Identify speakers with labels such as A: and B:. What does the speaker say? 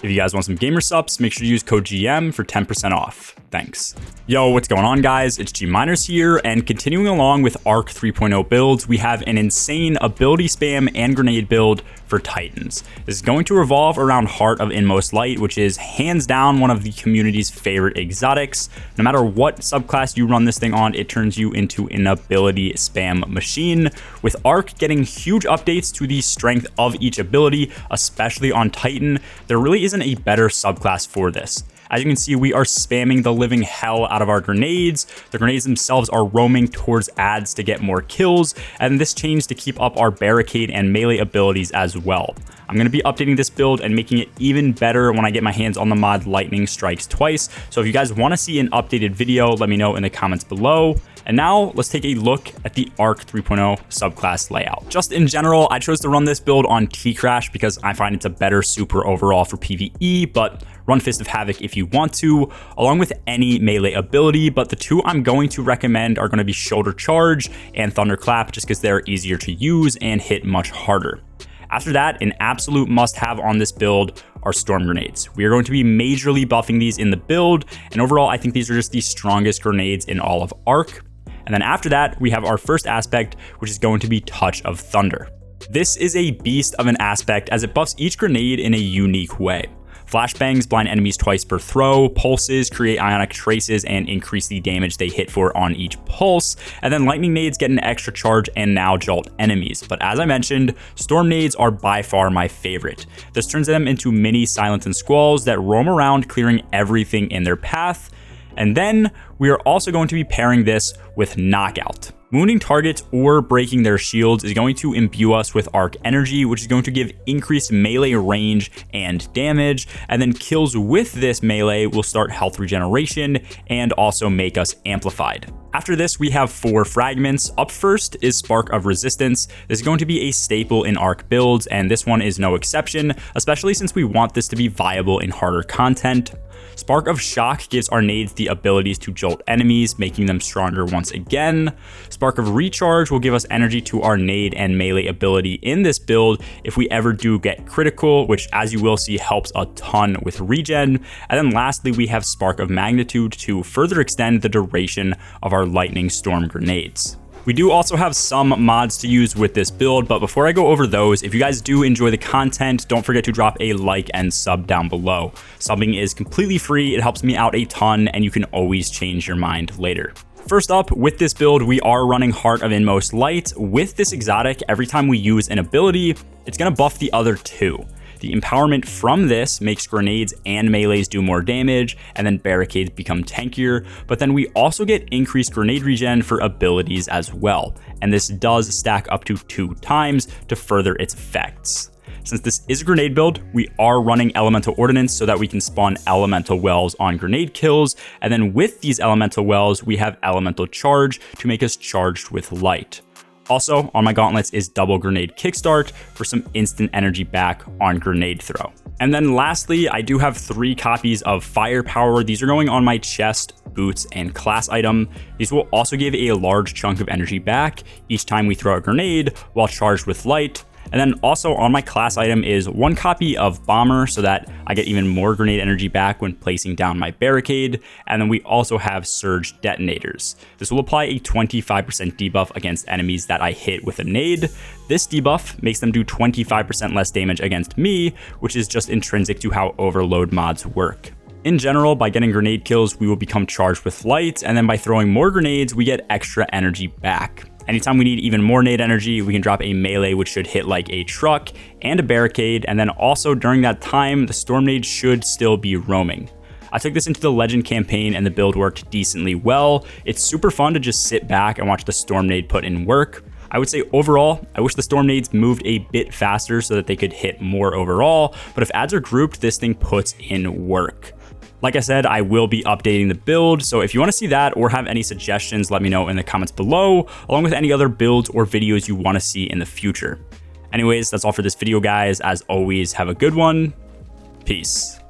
A: If you guys want some gamer subs, make sure to use code GM for 10% off. Thanks. Yo, what's going on, guys? It's G Miners here, and continuing along with Arc 3.0 builds, we have an insane ability spam and grenade build for Titans. This is going to revolve around Heart of Inmost Light, which is hands down one of the community's favorite exotics. No matter what subclass you run this thing on, it turns you into an ability spam machine. With Arc getting huge updates to the strength of each ability, especially on Titan, there really isn't a better subclass for this. As you can see, we are spamming the living hell out of our grenades. The grenades themselves are roaming towards ads to get more kills, and this changed to keep up our barricade and melee abilities as well. I'm going to be updating this build and making it even better when I get my hands on the mod Lightning Strikes Twice. So if you guys want to see an updated video, let me know in the comments below. And now let's take a look at the Arc 3.0 subclass layout. Just in general, I chose to run this build on T-Crash because I find it's a better super overall for PvE, but run Fist of Havoc if you want to, along with any melee ability, but the two I'm going to recommend are going to be Shoulder Charge and Thunderclap just because they're easier to use and hit much harder. After that, an absolute must-have on this build are Storm Grenades. We are going to be majorly buffing these in the build, and overall, I think these are just the strongest grenades in all of Arc. And then after that, we have our first aspect, which is going to be Touch of Thunder. This is a beast of an aspect as it buffs each grenade in a unique way. Flashbangs blind enemies twice per throw, pulses create ionic traces and increase the damage they hit for on each pulse, and then lightning nades get an extra charge and now jolt enemies. But as I mentioned, storm nades are by far my favorite. This turns them into mini silence and squalls that roam around clearing everything in their path. And then we are also going to be pairing this with Knockout. Wounding targets or breaking their shields is going to imbue us with Arc Energy, which is going to give increased melee range and damage, and then kills with this melee will start health regeneration and also make us amplified. After this, we have 4 fragments. Up first is Spark of Resistance. This is going to be a staple in Arc builds, and this one is no exception, especially since we want this to be viable in harder content. Spark of Shock gives our nades the abilities to jolt enemies, making them stronger once again. Spark of Recharge will give us energy to our nade and melee ability in this build if we ever do get critical, which as you will see helps a ton with regen. And then lastly, we have Spark of Magnitude to further extend the duration of our lightning storm grenades. We do also have some mods to use with this build, but before I go over those, if you guys do enjoy the content, don't forget to drop a like and sub down below. Subbing is completely free, it helps me out a ton, and you can always change your mind later. First up, with this build, we are running Heart of Inmost Light. With this exotic, every time we use an ability, it's going to buff the other 2. The empowerment from this makes grenades and melees do more damage, and then barricades become tankier, but then we also get increased grenade regen for abilities as well, and this does stack up to 2 times to further its effects. Since this is a grenade build, we are running Elemental Ordnance so that we can spawn Elemental Wells on grenade kills, and then with these Elemental Wells, we have Elemental Charge to make us charged with light. Also, on my gauntlets is double grenade kickstart for some instant energy back on grenade throw. And then lastly, I do have 3 copies of Firepower. These are going on my chest, boots, and class item. These will also give a large chunk of energy back each time we throw a grenade while charged with light. And then also on my class item is 1 copy of Bomber so that I get even more grenade energy back when placing down my barricade. And then we also have Surge Detonators. This will apply a 25% debuff against enemies that I hit with a nade. This debuff makes them do 25% less damage against me, which is just intrinsic to how overload mods work. In general, by getting grenade kills, we will become charged with light, and then by throwing more grenades, we get extra energy back. Anytime we need even more nade energy, we can drop a melee which should hit like a truck and a barricade, and then also during that time, the storm nade should still be roaming. I took this into the Legend campaign and the build worked decently well. It's super fun to just sit back and watch the storm nade put in work. I would say overall, I wish the storm nades moved a bit faster so that they could hit more overall, but if ads are grouped, this thing puts in work. Like I said, I will be updating the build, so if you want to see that or have any suggestions, let me know in the comments below, along with any other builds or videos you want to see in the future. Anyways, that's all for this video, guys. As always, have a good one. Peace.